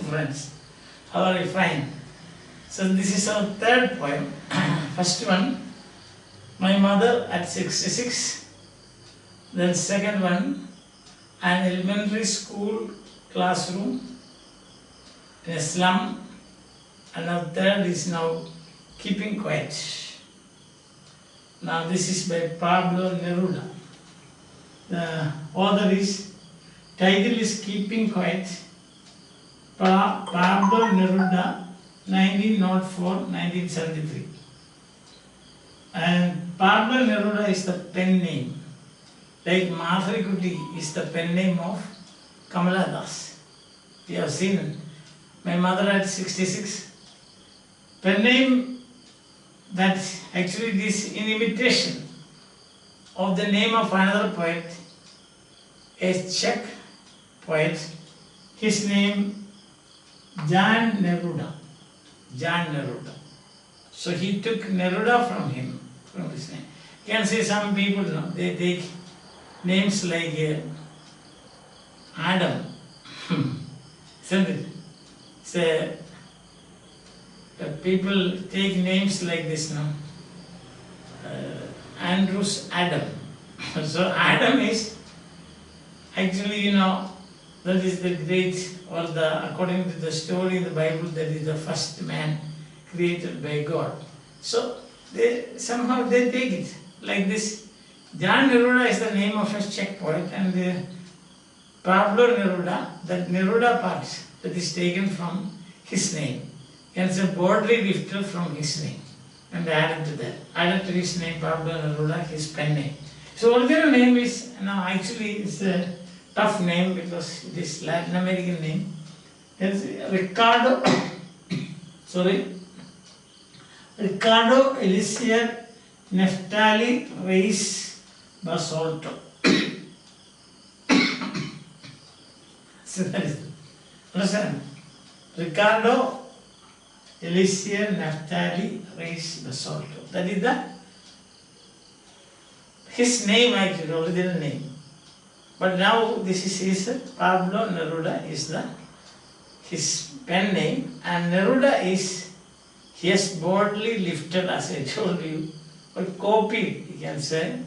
Friends, how are you? Fine. So this is our third poem. First one, my mother at 66. Then second one, an elementary school classroom in a slum. And now third is now keeping quiet. Now this is by Pablo Neruda. The author is, title is Keeping Quiet. Pablo Neruda, 1904-1973. And Pablo Neruda is the pen name. Like Mathew is the pen name of Kamala Das. We have seen it. My mother at 66. Pen name that actually it is in imitation of the name of another poet, a Czech poet. His name Jan Neruda. Jan Neruda. So he took Neruda from him, from his name. You can see some people, they take names like Adam. Isn't it? So, people take names like this now. Andrews Adam. So Adam is actually, that is the great, or according to the story in the Bible, that is the first man created by God. So somehow they take it like this. Jan Neruda is the name of a Czech poet, and Pablo Neruda, that Neruda part that is taken from his name. And it's a broadly lifted from his name and added to that. Added to his name, Pablo Neruda, his pen name. So original name is, actually it's a tough name because it is Latin American name. It's Ricardo, Ricardo Eliezer Neftali Reis Basolto. So that is, understand? Ricardo Eliezer Neftali Reis Basolto. That is his name, actually, original name. But now this is his, Pablo Neruda is his pen name, and Neruda is, he has boldly lifted, as I told you, or copied, you can say,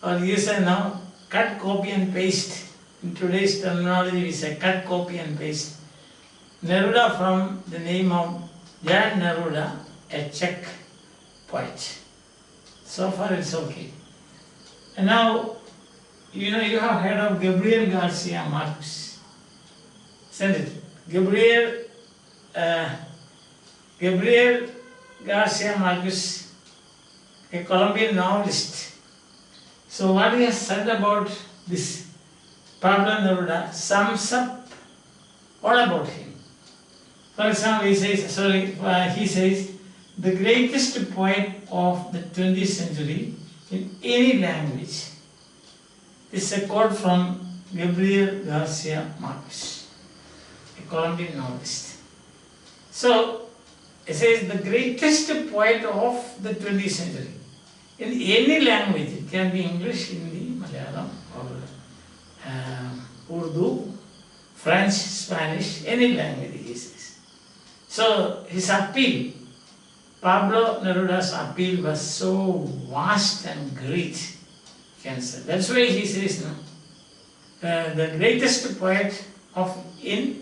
or you say now, cut, copy and paste. In today's terminology, we say cut, copy and paste. Neruda from the name of Jan Neruda, a Czech poet. So far it's okay. And now, you have heard of Gabriel Garcia Marquez. Isn't it? Gabriel Garcia Marquez, a Colombian novelist. So what he has said about this Pablo Neruda sums up all about him. For example, he says, the greatest poet of the 20th century in any language. This is a quote from Gabriel Garcia Marquez, a Colombian novelist. So, it says the greatest poet of the 20th century. In any language, it can be English, Hindi, Malayalam, or Urdu, French, Spanish, any language he says. So, his appeal, Pablo Neruda's appeal was so vast and great, you can say. That's why he says, the greatest poet of the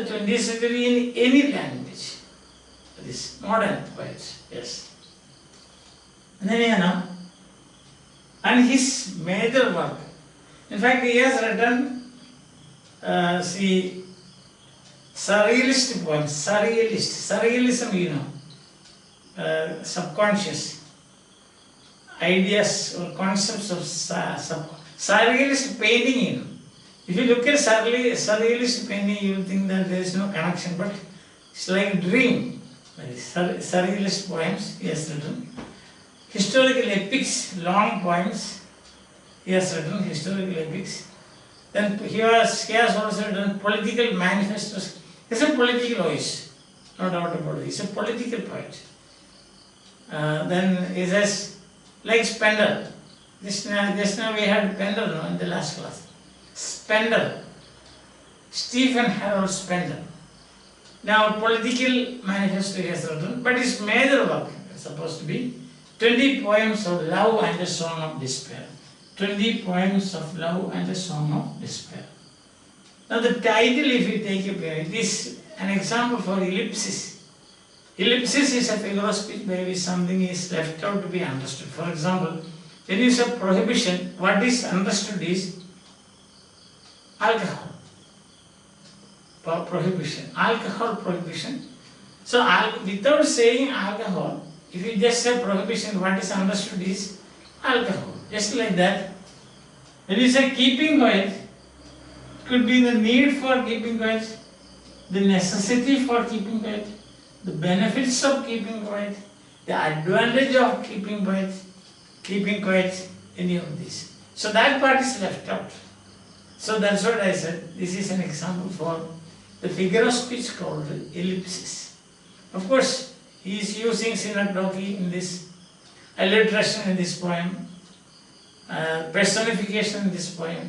20th century in any language. That is modern poets, yes. And then, and his major work. In fact, he has written, surrealist poems, surrealism, subconscious ideas or concepts of surrealist painting, If you look at surrealist painting, you will think that there is no connection, but it's like a dream. Surrealist poems he has written. Historical epics, long poems, he has written historical epics. Then he has also written political manifestos. He's a political voice, no doubt about it. He's a political poet. Then he says, like Spender. Just now we had Pender in the last class. Spender. Stephen Harold Spender. Now, political manifesto he has written, but his major work is supposed to be 20 poems of love and a song of despair. 20 poems of love and a song of despair. Now, the title, if you take a poem, it is an example for ellipsis. Ellipsis is a figure of speech by which something is left out to be understood. For example, when you say prohibition, what is understood is alcohol. Prohibition. Alcohol prohibition. So, without saying alcohol, if you just say prohibition, what is understood is alcohol. Just like that. When you say keeping quiet, it could be the need for keeping quiet, the necessity for keeping quiet, the benefits of keeping quiet, the advantage of keeping quiet, any of these. So that part is left out. So that's what I said. This is an example for the figure of speech called ellipsis. Of course, he is using synecdoche in this, alliteration in this poem, personification in this poem.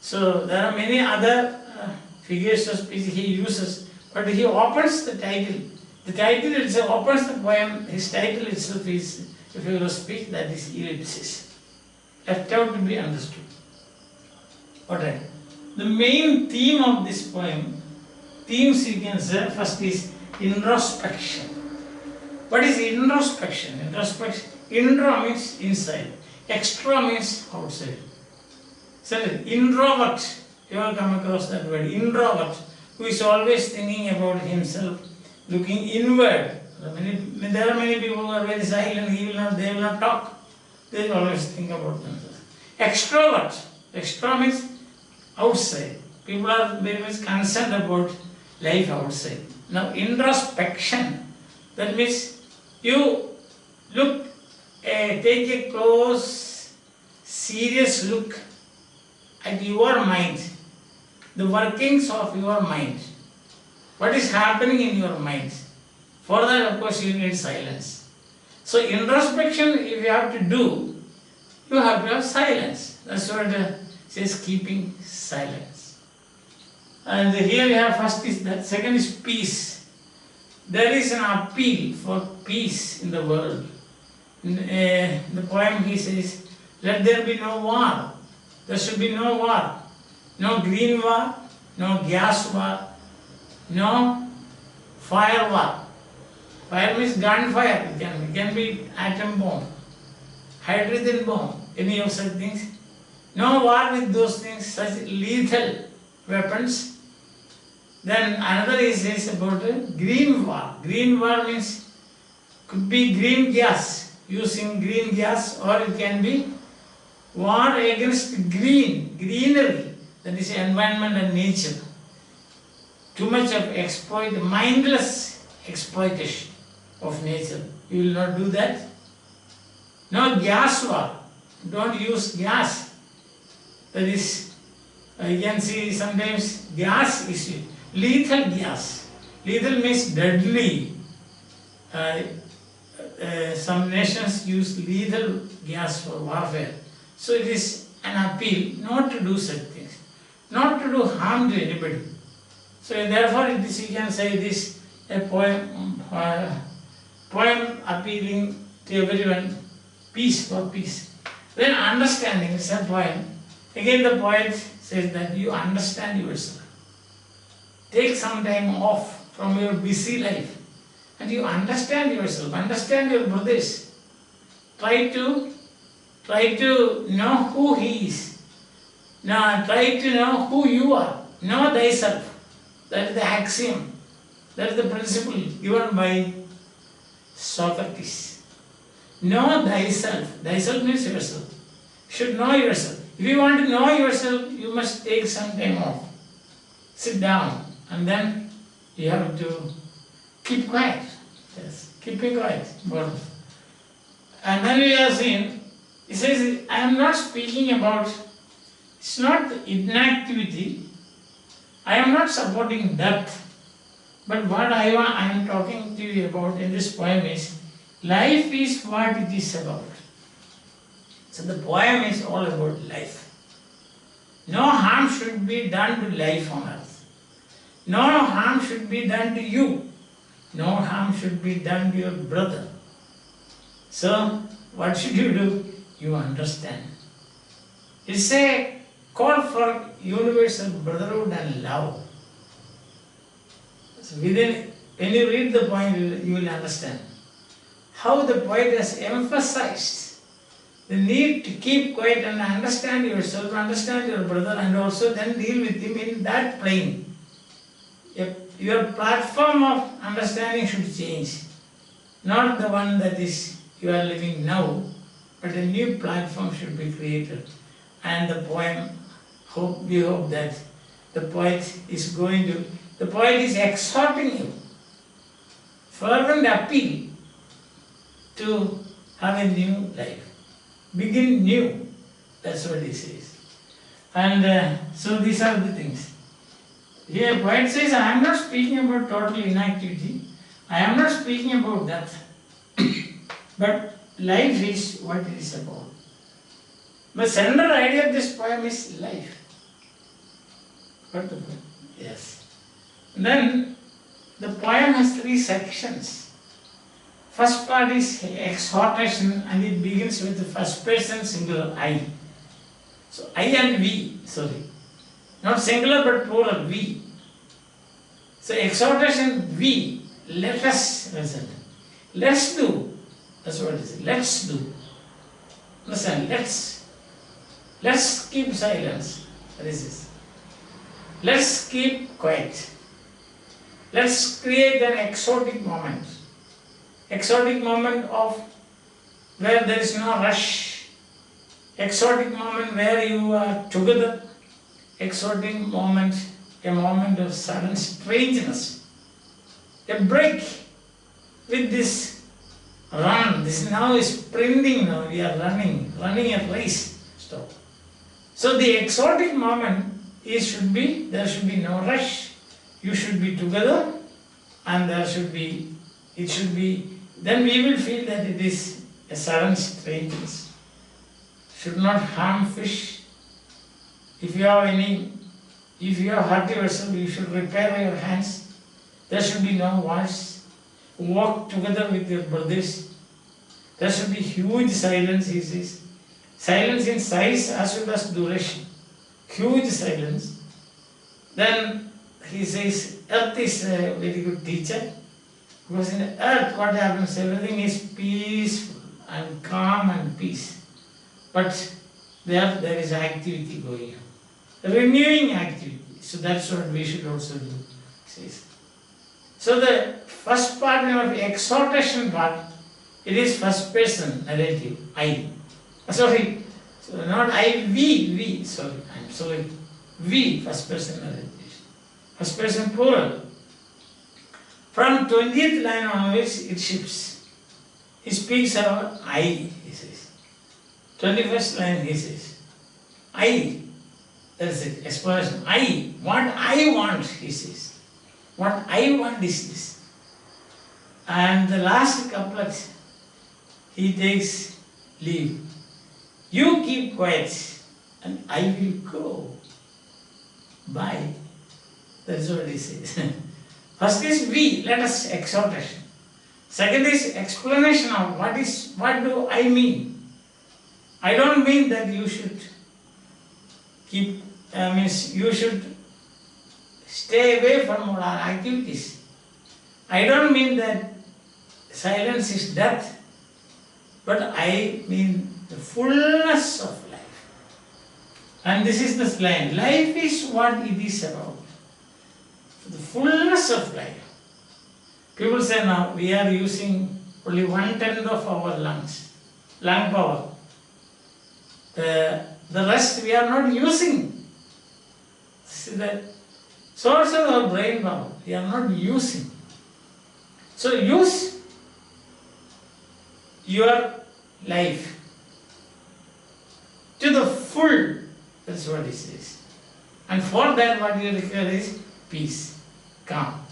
So there are many other figures of speech he uses, but he opens the title. The title itself opens the poem. His title itself is a figure of speech, that is ellipsis. Left out to be understood. Alright. The main theme of this poem, themes you can say, first is introspection. What is introspection? Intro means inside. Extra means outside. So, introvert, you have come across that word, introvert, who is always thinking about himself, looking inward. There are many people who are very silent, they will not talk. They always think about themselves. Extrovert, extra means outside. People are very much concerned about life outside. Now, introspection, that means you look, take a close, serious look at your mind, the workings of your mind. What is happening in your mind? For that, of course, you need silence. So, introspection, if you have to do, you have to have silence. That's what it says, keeping silence. And here we have first is that, second is peace. There is an appeal for peace in the world. In the poem he says, let there be no war. There should be no war. No green war, no gas war, no fire war. Fire means gunfire, it can be atom bomb, hydrogen bomb, any of such things. No war with those things, such lethal weapons. Then another is about green war. Green war means, could be green gas, using green gas, or it can be war against greenery, that is environment and nature. Too much of mindless exploitation of nature. You will not do that. No gas war. Don't use gas. That is, you can see sometimes gas is used. Lethal gas. Lethal means deadly. Some nations use lethal gas for warfare. So it is an appeal not to do such things, not to do harm to anybody. So therefore, it is, you can say this a poem appealing to everyone, peace for peace. Then understanding is a poem. Again, the poet says that you understand yourself. Take some time off from your busy life and you understand yourself, understand your brothers. Try to know who he is. Now, try to know who you are. Know thyself. That is the axiom. That is the principle given by Socrates. Know thyself. Thyself means yourself. You should know yourself. If you want to know yourself, you must take some time off. Sit down and then you have to keep quiet. Yes, keeping quiet. And then we have seen, he says, I am not speaking about, it's not inactivity. I am not supporting depth. But what I am talking to you about in this poem is, life is what it is about. So the poem is all about life. No harm should be done to life on earth. No harm should be done to you. No harm should be done to your brother. So, what should you do? You understand. It's a call for universal brotherhood and love. So when you read the poem, you will understand how the poet has emphasized the need to keep quiet and understand yourself, understand your brother, and also then deal with him in that plane. Your platform of understanding should change. Not the one that is you are living now, but a new platform should be created. And the poem, we hope that the poet is exhorting you, fervent appeal to have a new life. Begin new. That's what he says. And so these are the things. Here poet says, I am not speaking about total inactivity. I am not speaking about that. But life is what it is about. The central idea of this poem is life. What the poem? Yes. And then the poem has 3 sections. First part is exhortation, and it begins with the first person singular I. So I and we, sorry. Not singular but plural, we. So exhortation, we, let us listen. Let's do. That's what it is. Let's do. Listen, let's keep silence. What is this? Let's keep quiet. Let's create an exotic moment. Exotic moment of where there is no rush. Exotic moment where you are together. Exotic moment, a moment of sudden strangeness. A break with this run. This now is sprinting now. We are running a race. Stop. So the exotic moment there should be no rush. You should be together, and then we will feel that it is a sudden strangeness. Should not harm fish. If you have hurt yourself, you should repair your hands. There should be no wars. Walk together with your brothers. There should be huge silence, he says. Silence in size as well as duration. Huge silence. Then he says, earth is a very good teacher. Because in the earth, what happens? Everything is peaceful and calm and peace. But there is activity going on. Renewing activity. So that's what we should also do. Says. So the first part of the exhortation part, it is first person narrative, I. Sorry, so not I, we, sorry, I'm sorry. We, first person narrative. First person plural. From 20th line onwards, it shifts. He speaks about I, he says. 21st line, he says, I. That's it, explanation. I, what I want, he says. What I want is this. And the last couplet, he takes leave. You keep quiet, and I will go. Bye. That's what he says. First is we, let us exhortation. Second is explanation of what do I mean. I don't mean that you should you should stay away from all our activities. I don't mean that silence is death, but I mean the fullness of life. And this is the line. Life is what it is about. The fullness of life. People say now we are using only 1/10 of our lungs, lung power. The rest we are not using. See that? So also our brain power, we are not using. So use your life to the full. That's what he says. And for that what you require is peace, calm,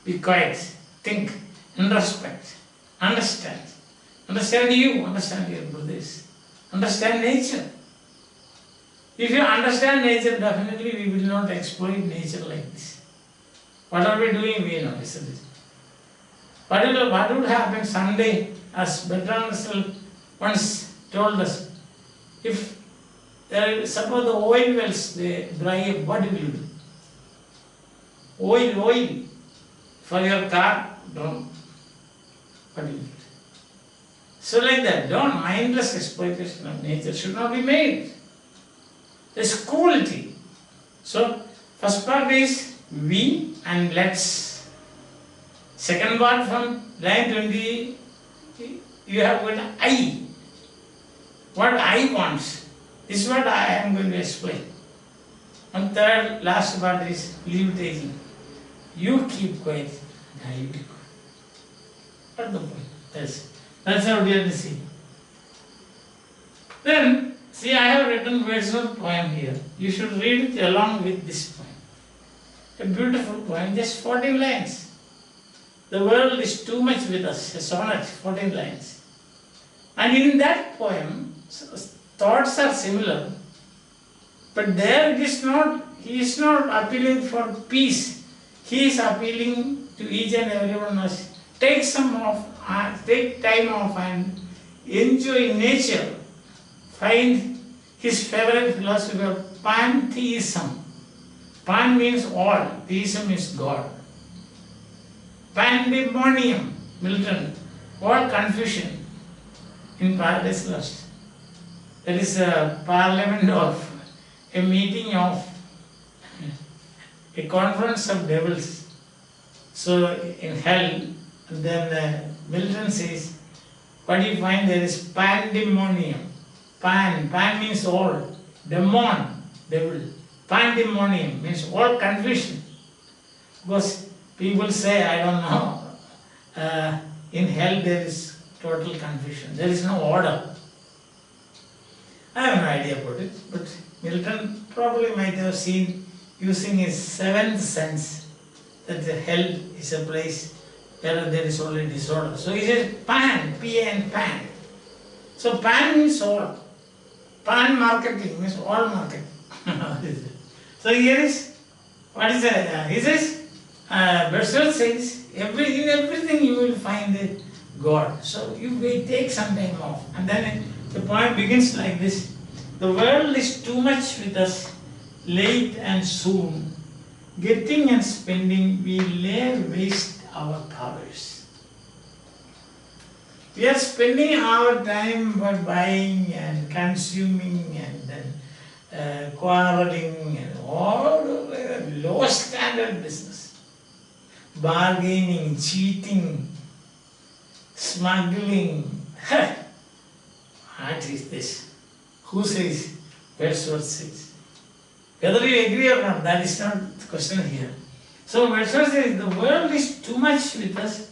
be quiet, think, introspect, understand. Understand you, understand your brothers, understand nature. If you understand nature, definitely we will not exploit nature like this. What are we doing? We know, isn't it? What would happen Sunday, as Bertrand Russell once told us, if suppose the oil wells, they dry up, what will you do? Oil for your car, don't. What will you do? So like that, don't, mindless exploitation of nature should not be made. There's cruelty. So, first part is we and let's. Second part from line 20, you have got I. What I wants. This is what I am going to explain. And third, last part is leave taking. You keep quiet, and I will be quiet. What's the point? That's how we have to see. Then, see, I have written Wordsworth's poem here. You should read it along with this poem. A beautiful poem, just 14 lines. The world is too much with us, a sonnet, 14 lines. And in that poem, thoughts are similar, but there it is not, he is not appealing for peace. He is appealing to each and everyone else. Take time off and enjoy nature. Find his favorite philosophy of pantheism. Pan means all, theism is God. Pandemonium, Milton, all confusion in Paradise Lost. That is a parliament of, a meeting of, a conference of devils. So in hell, then Milton says, what do you find? There is pandemonium. Pan means all. Demon, devil. Pandemonium means all confusion. Because people say, I don't know, in hell there is total confusion. There is no order. I have no idea about it, but Milton probably might have seen, using his seventh sense, that the hell is a place where there is only disorder. So he says pan, P-A-N, pan. So pan means all. Pan marketing means all marketing. So here is, what is that? He says, Wordsworth says, in everything you will find a God. So you may take some time off. And then the poem begins like this. The world is too much with us, late and soon. Getting and spending, we lay waste our powers. We are spending our time by buying and consuming and then quarreling and all low standard business. Bargaining, cheating, smuggling. What is this? Who says? Wordsworth says. Whether you agree or not, that is not the question here. So Wordsworth says, the world is too much with us.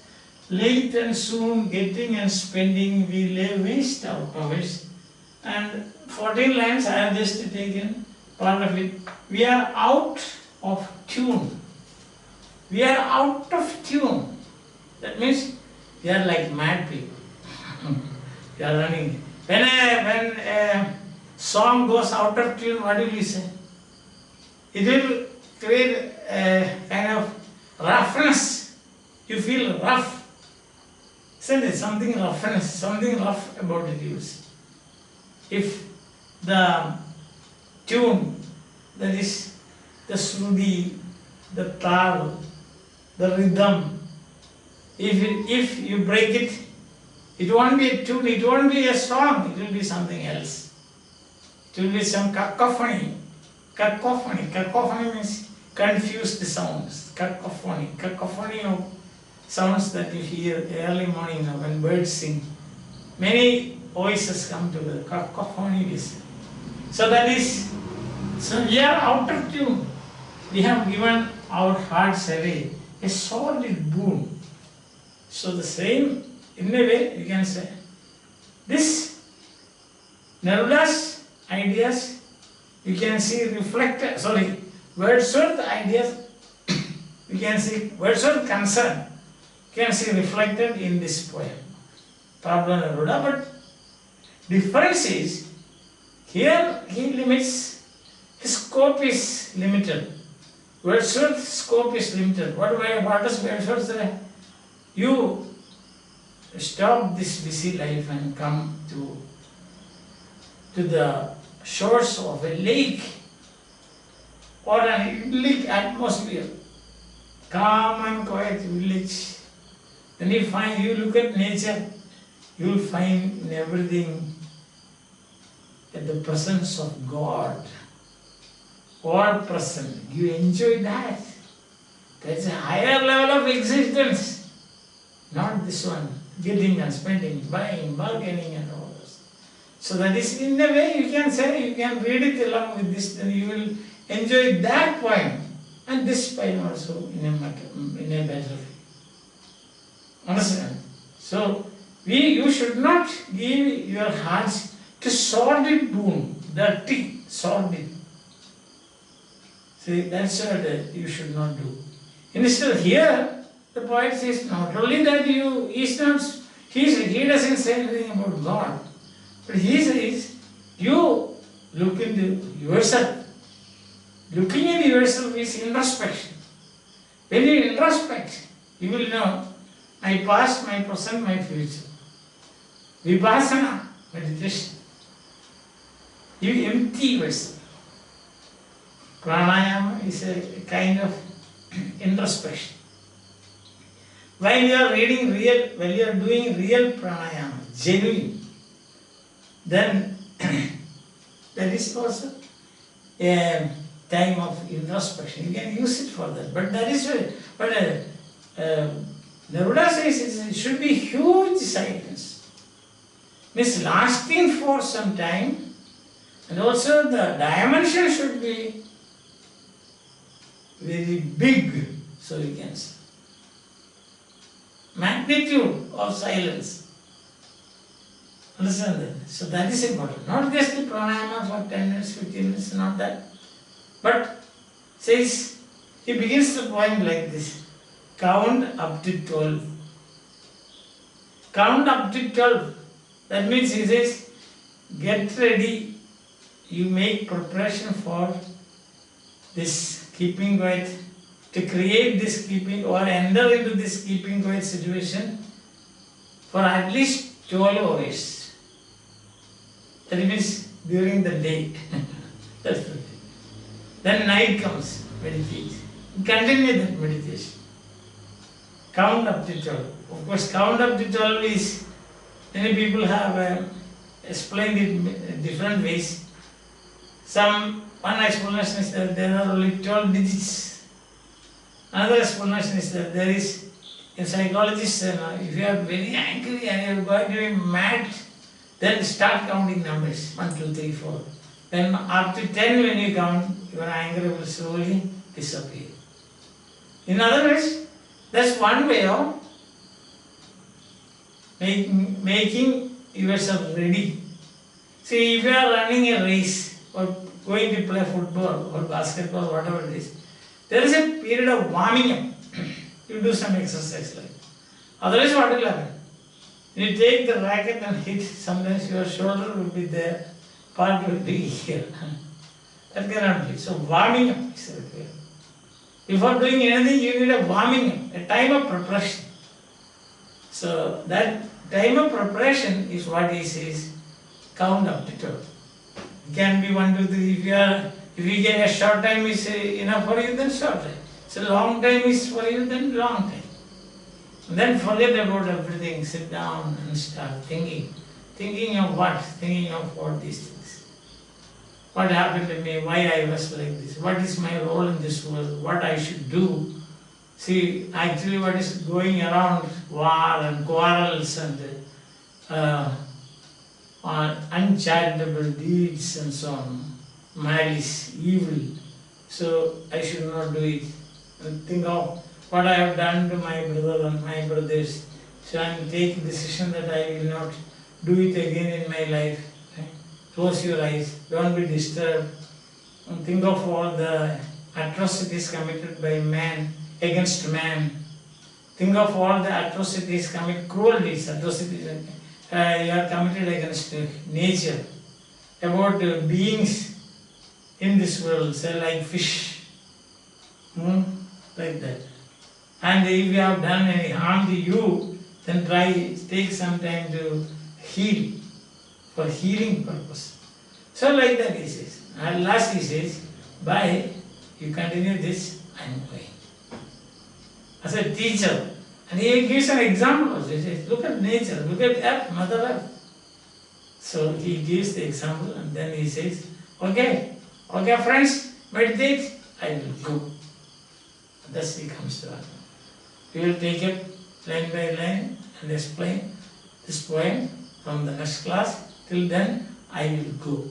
Late and soon, getting and spending, we lay waste our powers. And 14 lines, I have just taken part of it. We are out of tune. We are out of tune. That means we are like mad people. We are running. When a song goes out of tune, what will you say? It will create a kind of roughness. You feel rough. Isn't it? Something roughness, something rough about it is. If the tune, that is the sruti, the tal, the rhythm, if you break it, it won't be a tune, it won't be a song, it will be something else. It will be some cacophony. Cacophony means confused sounds. Cacophony of sounds that you hear early morning when birds sing. Many voices come together. Cacophony is. So we are out of tune. We have given our hearts away, a solid boon. So the same, in a way, you can say, this Neruda's ideas, you can see reflected, Wordsworth ideas, you can see Wordsworth concern, you can see reflected in this poem, Pablo Neruda, but difference is, here he limits, his scope is limited. Wordsworth's scope is limited. What does Wordsworth say? You stop this busy life and come to the shores of a lake or an idyllic atmosphere, calm and quiet village. Then you look at nature, you will find in everything at the presence of God, all present. You enjoy that. That's a higher level of existence. Not this one, getting and spending, buying, bargaining and all this. So that is, in a way, you can say, you can read it along with this, then you will enjoy that point and this point also in a better way. Understand? So, you should not give your hearts to sordid boon, dirty, sordid. See, that's what you should not do. Instead, here, the poet says not only that he doesn't say anything about God, but he says, you look into yourself. Looking at yourself is introspection. When you introspect, you will know my past, my present, my future. Vipassana, meditation. You empty yourself. Pranayama is a kind of introspection. While you are doing real pranayama, genuine, then there is also a time of introspection. You can use it for that. But that is Neruda says it should be huge silence. Means lasting for some time, and also the dimension should be very big, so you can say. Magnitude of silence. Understand that? So that is important. Not just the pranayama for 10 minutes, 15 minutes, not that. But says, he begins the poem like this. Count up to 12. Count up to 12. That means he says, get ready. You make preparation for this keeping quiet, to create this keeping or enter into this keeping quiet situation for at least 12 hours. That means during the day. That's the thing. Then night comes, meditate. Continue that meditation. Count up to 12. Of course, count up to 12 is, many people have explained it in different ways. One explanation is that there are only 12 digits. Another explanation is that there is, in psychologists, if you are very angry and you are going to be mad, then start counting numbers, 1, 2, 3, 4. Then up to 10 when you count, your anger will slowly disappear. In other words, that's one way of making yourself ready. See, if you are running a race or going to play football or basketball, whatever it is, there is a period of warming up. You do some exercise like that. Otherwise, what will happen? You take the racket and hit, sometimes your shoulder will be there, part will be here. That cannot be. So, warming up is required. Before doing anything, you need a warming up, a time of preparation. So, that time of preparation is what he says, count up to 12. It can be 1, 2, 3. If you get a short time is enough for you, then short time. So long time is for you, then long time. And then forget about everything, sit down and start thinking. Thinking of what? Thinking of all these things. What happened to me, why I was like this, what is my role in this world, what I should do. See, actually what is going around, war and quarrels and uncharitable deeds and so on, malice, evil. So I should not do it. And think of what I have done to my brother and my brothers. So I am taking the decision that I will not do it again in my life. Close your eyes, don't be disturbed. And think of all the atrocities committed by man against man. Think of all the atrocities committed, cruelties, atrocities you are committed against nature, about beings in this world, say like fish, Like that. And if you have done any harm to you, then take some time to heal, for healing purpose. So like that he says. At last he says, bye, you continue this, I am going. As a teacher. And he gives an example also. He says, look at nature, look at Earth, Mother Earth. So he gives the example and then he says, okay friends, meditate, I will go. Thus he comes to us. We will take it line by line and explain this poem from the next class. Till then, I will go.